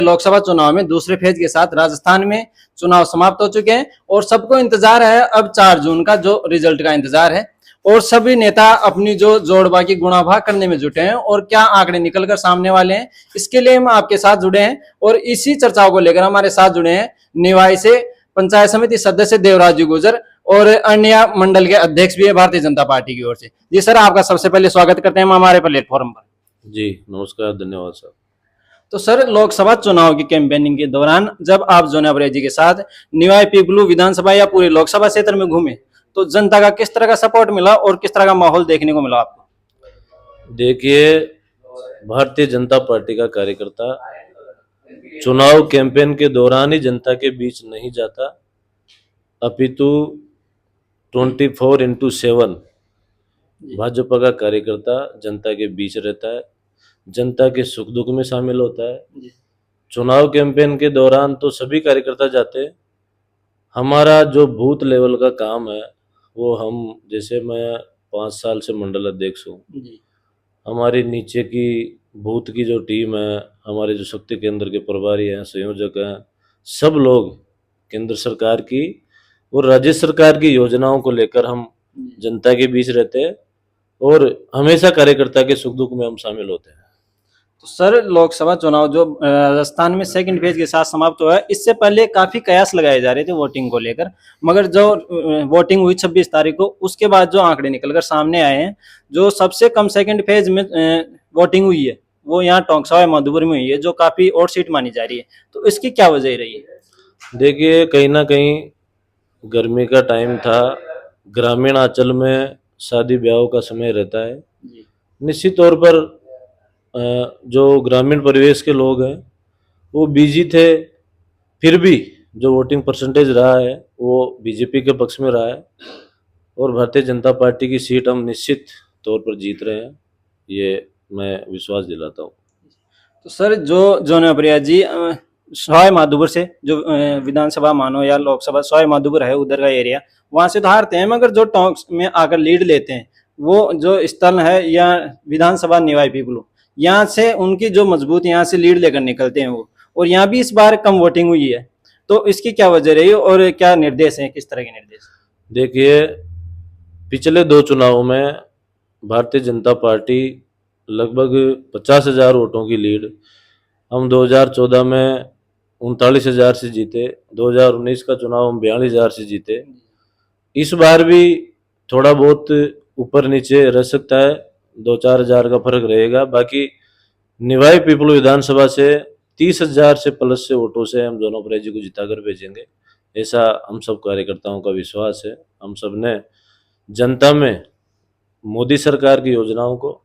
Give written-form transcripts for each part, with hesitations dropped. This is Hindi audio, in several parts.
लोकसभा चुनाव में दूसरे फेज के साथ राजस्थान में चुनाव समाप्त हो चुके हैं और सबको इंतजार है अब 4 जून का जो रिजल्ट का इंतजार है। और सभी नेता अपनी जो जोड़बा की गुणाभाग करने में जुटे हैं और क्या आंकड़े निकलकर सामने वाले हैं इसके लिए हम आपके साथ जुड़े हैं। और इसी चर्चाओं को लेकर हमारे साथ जुड़े हैं निवाई से पंचायत समिति सदस्य देवराज जी गुजर और अन्य मंडल के अध्यक्ष भी है भारतीय जनता पार्टी की ओर से। जी सर, आपका सबसे पहले स्वागत करते हैं हमारे प्लेटफॉर्म पर। जी नमस्कार, धन्यवाद सर। तो सर, लोकसभा चुनाव की कैंपेनिंग के दौरान जब आप जोनिया बरेजी के साथ निवाई पीपलू विधानसभा या पूरे लोकसभा क्षेत्र में घूमे तो जनता का किस तरह का सपोर्ट मिला और किस तरह का माहौल देखने को मिला आपको? देखिए, भारतीय जनता पार्टी का कार्यकर्ता चुनाव कैंपेन के दौरान ही जनता के बीच नहीं जाता, अपितु 24/7 भाजपा का कार्यकर्ता जनता के बीच रहता है, जनता के सुख दुख में शामिल होता है। चुनाव कैंपेन के दौरान तो सभी कार्यकर्ता जाते हैं। हमारा जो बूथ लेवल का काम है वो जैसे मैं 5 साल से मंडल अध्यक्ष हूँ, हमारी नीचे की बूथ की जो टीम है, हमारे जो शक्ति केंद्र के प्रभारी हैं, संयोजक हैं, सब लोग केंद्र सरकार की और राज्य सरकार की योजनाओं को लेकर हम जनता के बीच रहते हैं और हमेशा कार्यकर्ता के सुख दुख में हम शामिल होते हैं। तो सर, लोकसभा चुनाव जो राजस्थान में सेकंड फेज के साथ समाप्त हुआ है, इससे पहले काफी कयास लगाए जा रहे थे वोटिंग को लेकर, मगर जो वोटिंग हुई 26 तारीख को, उसके बाद जो आंकड़े निकलकर सामने आए हैं, जो सबसे कम सेकंड फेज में वोटिंग हुई है वो यहाँ टोंकसवाय मधुपुर में हुई है, जो काफी और सीट मानी जा रही है। तो इसकी क्या वजह रही है? देखिए, कहीं ना कहीं गर्मी का टाइम था, ग्रामीण अंचल में शादी ब्याह का समय रहता है, निश्चित तौर पर जो ग्रामीण परिवेश के लोग हैं वो बिजी थे, फिर भी जो वोटिंग परसेंटेज रहा है वो बीजेपी के पक्ष में रहा है और भारतीय जनता पार्टी की सीट हम निश्चित तौर पर जीत रहे हैं, ये मैं विश्वास दिलाता हूँ। तो सर, जो जोनिया बरेजी सवाई माधोपुर से जो विधानसभा मानो या लोकसभा, सवाई माधोपुर है उधर का एरिया, वहां से तो हारते हैं, मगर जो टोंक में आकर लीड लेते हैं वो जो स्थल है या विधानसभा निवाई पीपलू, यहाँ से उनकी जो मजबूत यहाँ से लीड लेकर निकलते हैं वो, और यहाँ भी इस बार कम वोटिंग हुई है। तो इसकी क्या वजह रही और क्या निर्देश है, किस तरह के निर्देश? देखिए, पिछले 2 चुनावों में भारतीय जनता पार्टी लगभग 50,000 वोटों की लीड, हम 2014 में 39,000 से जीते, 2019 का चुनाव हम 42,000 से जीते। इस बार भी थोड़ा बहुत ऊपर नीचे रह सकता है, 2-4 हज़ार का फर्क रहेगा। बाकी निवाई पीपलू विधानसभा से 30,000 से प्लस से वोटों से हम जोनिया बरेजी को जिताकर भेजेंगे, ऐसा हम सब कार्यकर्ताओं का विश्वास है। हम सब ने जनता में मोदी सरकार की योजनाओं को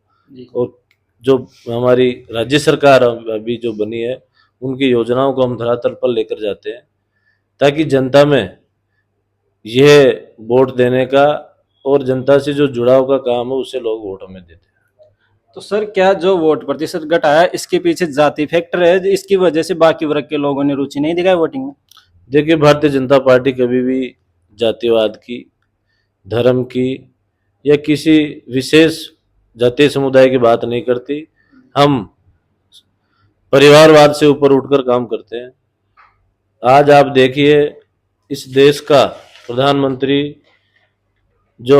और जो हमारी राज्य सरकार अभी जो बनी है उनकी योजनाओं को हम धरातल पर लेकर जाते हैं, ताकि जनता में यह वोट देने का और जनता से जो जुड़ाव का काम है उससे लोग वोट हमें देते हैं। तो सर, क्या जो वोट प्रतिशत घटा है इसके पीछे जाति फैक्टर है, इसकी वजह से बाकी वर्ग के लोगों ने रुचि नहीं दिखाई वोटिंग में? देखिए, भारतीय जनता पार्टी कभी भी जातिवाद की, धर्म की या किसी विशेष जातीय समुदाय की बात नहीं करती। हम परिवारवाद से ऊपर उठकर काम करते हैं। आज आप देखिए, इस देश का प्रधानमंत्री जो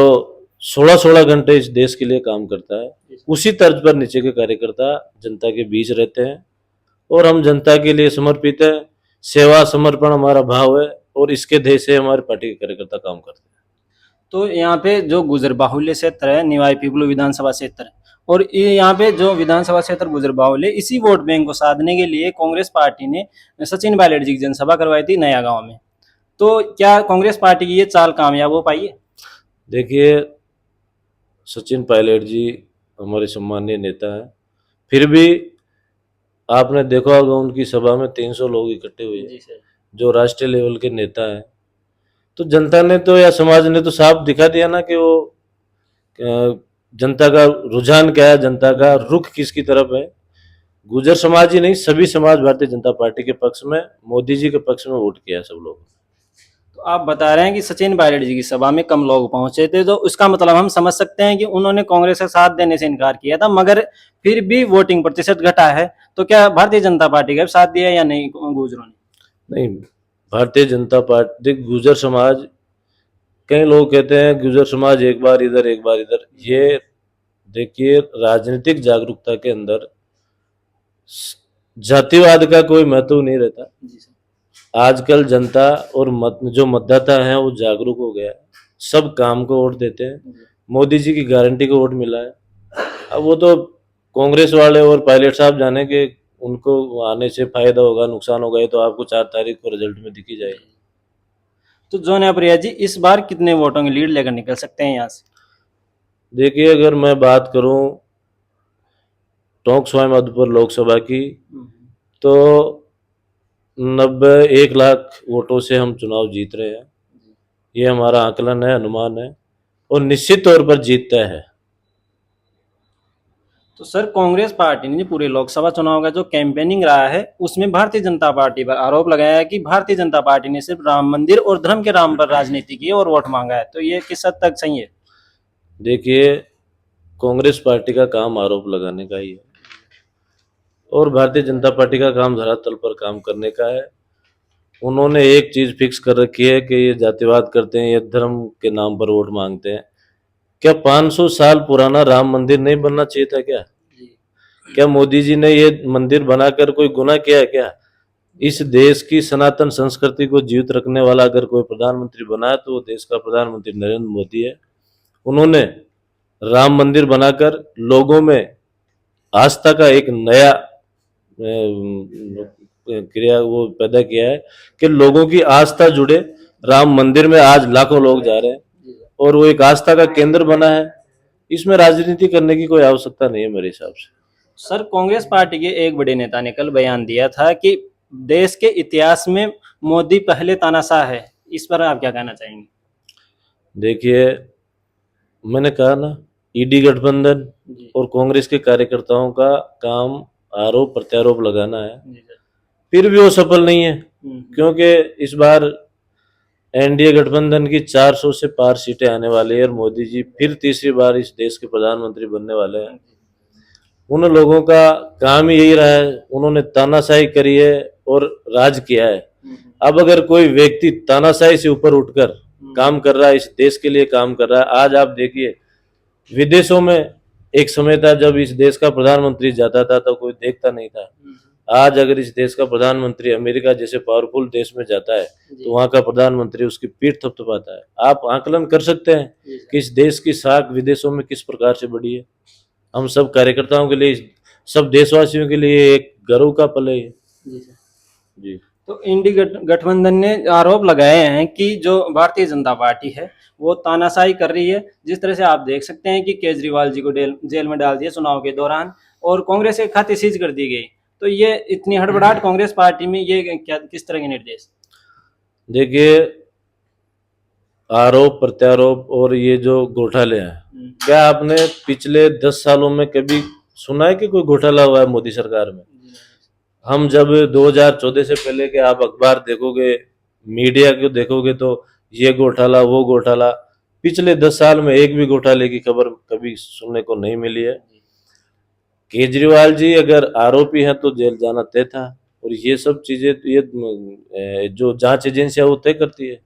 16-16 घंटे इस देश के लिए काम करता है, उसी तर्ज पर नीचे के कार्यकर्ता जनता के बीच रहते हैं और हम जनता के लिए समर्पित है। सेवा समर्पण हमारा भाव है और इसके ध्येय से हमारे पार्टी के कार्यकर्ता काम करते हैं। तो यहाँ पे जो गुजर बाहुल्य क्षेत्र है निवाई पीपलू विधानसभा क्षेत्र, और यहाँ पे जो विधानसभा क्षेत्र गुजर बाहुल्य, इसी वोट बैंक को साधने के लिए कांग्रेस पार्टी ने सचिन पायलट जी की जनसभा करवाई थी नया गांव में। तो क्या कांग्रेस पार्टी की ये चाल कामयाब हो पाई है? देखिए, सचिन पायलट जी हमारे सम्मानीय नेता हैं, फिर भी आपने देखा होगा उनकी सभा में 300 लोग इकट्ठे हुए जो राष्ट्रीय लेवल के नेता हैं। तो जनता ने तो या समाज ने तो साफ दिखा दिया ना कि वो जनता का रुझान क्या है, जनता का रुख किसकी तरफ है। गुजर समाज ही नहीं, सभी समाज भारतीय जनता पार्टी के पक्ष में, मोदी जी के पक्ष में वोट किया सब लोग। तो आप बता रहे हैं कि सचिन पायलट जी की सभा में कम लोग पहुंचे थे, तो उसका मतलब हम समझ सकते हैं कि उन्होंने कांग्रेस का साथ देने से इनकार किया था, मगर फिर भी वोटिंग प्रतिशत घटा है। तो क्या भारतीय जनता पार्टी का भी साथ दिया या नहीं गुजरों ने? नहीं, भारतीय जनता पार्टी गुर्जर समाज, कई लोग कहते हैं गुर्जर समाज एक बार इधर एक बार इधर। ये देखिए, राजनीतिक जागरूकता के अंदर जातिवाद का कोई महत्व नहीं रहता। जी सर। आजकल जनता और जो मतदाता है वो जागरूक हो गया है, सब काम को वोट देते हैं। मोदी जी की गारंटी को वोट मिला है। अब वो तो कांग्रेस वाले और पायलट साहब जाने के उनको आने से फायदा होगा नुकसान होगा, ये तो आपको 4 तारीख को रिजल्ट में दिखी जाएगी। तो जोनिया प्रिया जी इस बार कितने वोटों की लीड लेकर निकल सकते हैं यहाँ से? देखिए, अगर मैं बात करूं टोंक स्वाई माधोपुर लोकसभा की, तो 91 लाख वोटों से हम चुनाव जीत रहे हैं। ये हमारा आकलन है, अनुमान है, और निश्चित तौर पर जीतता है। तो सर कांग्रेस पार्टी ने पूरे लोकसभा चुनाव का जो कैंपेनिंग रहा है उसमें भारतीय जनता पार्टी पर आरोप लगाया है कि भारतीय जनता पार्टी ने सिर्फ राम मंदिर और धर्म के नाम पर राजनीति की और वोट मांगा है, तो ये किस हद तक सही है? देखिए, कांग्रेस पार्टी का काम आरोप लगाने का ही है, और भारतीय जनता पार्टी का काम धरातल पर काम करने का है। उन्होंने एक चीज फिक्स कर रखी है कि ये जातिवाद करते हैं, ये धर्म के नाम पर वोट मांगते हैं। क्या 500 साल पुराना राम मंदिर नहीं बनना चाहिए था क्या? क्या मोदी जी ने ये मंदिर बनाकर कोई गुनाह किया है क्या? इस देश की सनातन संस्कृति को जीवित रखने वाला अगर कोई प्रधानमंत्री बना है तो वो देश का प्रधानमंत्री नरेंद्र मोदी है। उन्होंने राम मंदिर बनाकर लोगों में आस्था का एक नया क्रिया वो पैदा किया है कि लोगों की आस्था जुड़े। राम मंदिर में आज लाखों लोग जा रहे हैं और वो एक आस्था का केंद्र बना है। इसमें राजनीति करने की कोई आवश्यकता नहीं है मेरे हिसाब से। सर कांग्रेस पार्टी के एक बड़े नेता ने कल बयान दिया था कि देश के इतिहास में मोदी पहले तानाशाह है, इस पर आप क्या कहना चाहेंगे? देखिए, मैंने कहा ना, ईडी गठबंधन और कांग्रेस के कार्यकर्ताओं का काम आरोप प्रत्यारोप लगाना है, फिर भी वो सफल नहीं है, क्योंकि इस बार एनडीए गठबंधन की 400 से पार सीटें आने वाली है और मोदी जी फिर तीसरी बार इस देश के प्रधानमंत्री बनने वाले हैं। उन लोगों का काम ही यही रहा है, उन्होंने तानाशाही करी है और राज किया है। अब अगर कोई व्यक्ति तानाशाही से ऊपर उठकर काम कर रहा है, इस देश के लिए काम कर रहा है। आज आप देखिए, विदेशों में एक समय था जब इस देश का प्रधानमंत्री जाता था तो कोई देखता नहीं था। आज अगर इस देश का प्रधानमंत्री अमेरिका जैसे पावरफुल देश में जाता है तो वहां का प्रधानमंत्री उसकी पीठ थपथपाता है। आप आकलन कर सकते हैं कि इस देश की साख विदेशों में किस प्रकार से बढ़ी है। हम सब कार्यकर्ताओं के लिए, सब देशवासियों के लिए एक गर्व का पल है जी। तो इंडी गठबंधन ने आरोप लगाए हैं कि जो भारतीय जनता पार्टी है वो तानाशाही कर रही है। जिस तरह से आप देख सकते हैं कि केजरीवाल जी को जेल में डाल दिया चुनाव के दौरान और कांग्रेस के खाते सीज कर दी गई, तो ये इतनी हड़बड़ाहट कांग्रेस पार्टी में, ये क्या किस तरह के निर्देश? देखिए, आरोप प्रत्यारोप और ये जो घोटाले हैं, क्या आपने पिछले 10 सालों में कभी सुना है कि कोई घोटाला हुआ है मोदी सरकार में? हम जब 2014 से पहले के आप अखबार देखोगे, मीडिया को देखोगे, तो ये घोटाला वो घोटाला, पिछले 10 साल में एक भी घोटाले की खबर कभी सुनने को नहीं मिली है। केजरीवाल जी अगर आरोपी हैं तो जेल जाना तय था, और ये सब चीजें ये जो जांच एजेंसियां वो तय करती है।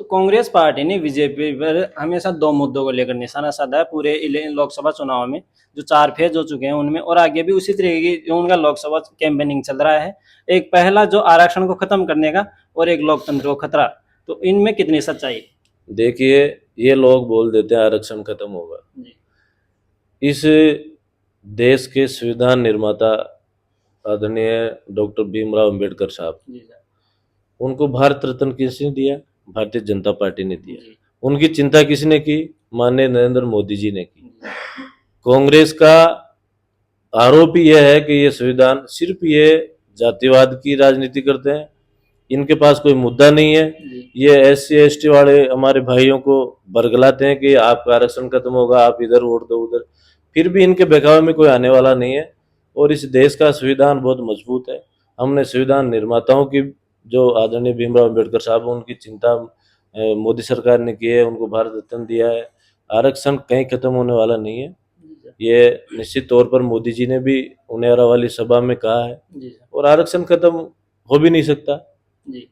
तो कांग्रेस पार्टी ने बीजेपी पर हमेशा दो मुद्दों को लेकर निशाना साधा है पूरे लोकसभा चुनाव में, जो 4 फेज हो चुके हैं उनमें, और आगे भी उसी तरीके की उनका लोकसभा कैंपेनिंग चल रहा है। एक पहला जो आरक्षण को खत्म करने का, और एक लोकतंत्र को खतरा, तो इनमें कितनी सच्चाई? देखिए, ये लोग बोल देते हैं आरक्षण खत्म होगा। इस देश के संविधान निर्माता आदरणीय डॉक्टर भीमराव अंबेडकर साहब, उनको भारत रत्न किसने दिया? भारतीय जनता पार्टी ने दिया। उनकी चिंता किसने की? माननीय नरेंद्र मोदी जी ने की। कांग्रेस का आरोप यह है कि ये संविधान सिर्फ ये जातिवाद की राजनीति करते हैं, इनके पास कोई मुद्दा नहीं है। ये SC ST वाले हमारे भाइयों को बरगलाते हैं कि आपका आरक्षण खत्म होगा, आप इधर वोट दो उधर, फिर भी इनके बहकावे में कोई आने वाला नहीं है। और इस देश का संविधान बहुत मजबूत है। हमने संविधान निर्माताओं की जो आदरणीय भीमराव अम्बेडकर साहब, उनकी चिंता मोदी सरकार ने की है, उनको भारत रत्न दिया है। आरक्षण कहीं खत्म होने वाला नहीं है, ये निश्चित तौर पर मोदी जी ने भी उनेरा वाली सभा में कहा है, जी सर। और आरक्षण खत्म हो भी नहीं सकता। जी,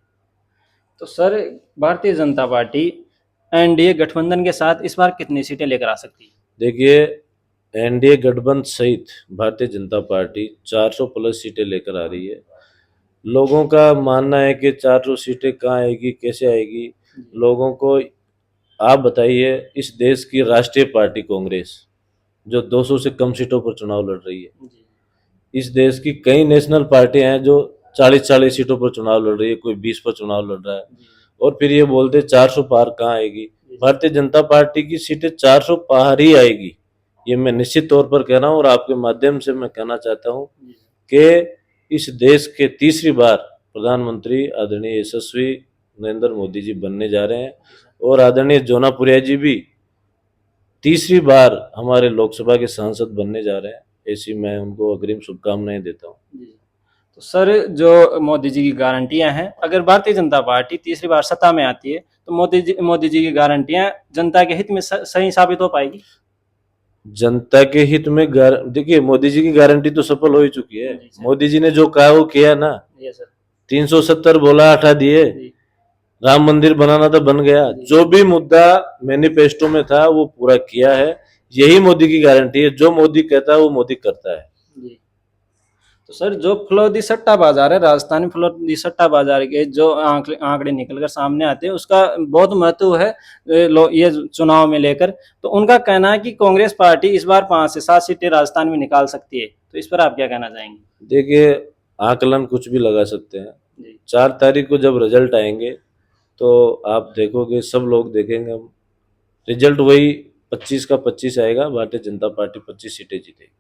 तो sir Bharatiya Janata party NDA गठबंधन के साथ इस बार कितनी सीटें लेकर आ सकती है? देखिए, एनडीए गठबंधन सहित भारतीय जनता पार्टी 400 प्लस सीटें लेकर आ रही है। लोगों का मानना है कि 400 सीटें कहाँ आएगी, कैसे आएगी। लोगों को आप बताइए, इस देश की राष्ट्रीय पार्टी कांग्रेस जो 200 से कम सीटों पर चुनाव लड़ रही है, इस देश की कई नेशनल पार्टियां हैं जो 40-40 सीटों पर चुनाव लड़ रही है, कोई 20 पर चुनाव लड़ रहा है, और फिर ये बोलते 400 पार कहाँ आएगी। भारतीय जनता पार्टी की सीटें 400 पार ही आएगी, ये मैं निश्चित तौर पर कह रहा हूँ। और आपके माध्यम से मैं कहना चाहता हूँ कि इस देश के तीसरी बार प्रधानमंत्री आदरणीय यशस्वी नरेंद्र मोदी जी बनने जा रहे हैं, और आदरणीय जोनापुरिया जी भी तीसरी बार हमारे लोकसभा के सांसद बनने जा रहे हैं। ऐसी मैं उनको अग्रिम शुभकामनाएं देता हूँ। तो सर जो मोदी जी की गारंटियां हैं, अगर भारतीय जनता पार्टी तीसरी बार सत्ता में आती है तो मोदी जी की गारंटियां जनता के हित में सही साबित हो पाएगी? जनता के हित में देखिए, मोदी जी की गारंटी तो सफल हो ही चुकी है। मोदी जी ने जो कहा वो किया ना। ये सर। 370 बोला, हटा दिए। राम मंदिर बनाना था, बन गया। जो भी मुद्दा मैनिफेस्टो में था वो पूरा किया है। यही मोदी की गारंटी है। जो मोदी कहता है वो मोदी करता है। तो सर जो फलोदी सट्टा बाजार है, राजस्थानी फलोदी सट्टा बाजार के जो आंकड़े निकलकर सामने आते हैं, उसका बहुत महत्व है ये चुनाव में लेकर। तो उनका कहना है कि कांग्रेस पार्टी इस बार 5 से 7 सीटें राजस्थान में निकाल सकती है। तो इस पर आप क्या कहना चाहेंगे? देखिए, आकलन कुछ भी लगा सकते हैं। 4 तारीख को जब रिजल्ट आएंगे तो आप देखोगे, सब लोग देखेंगे, हम रिजल्ट वही 25 का 25 आएगा। भारतीय जनता पार्टी 25 सीटें जीतेगी।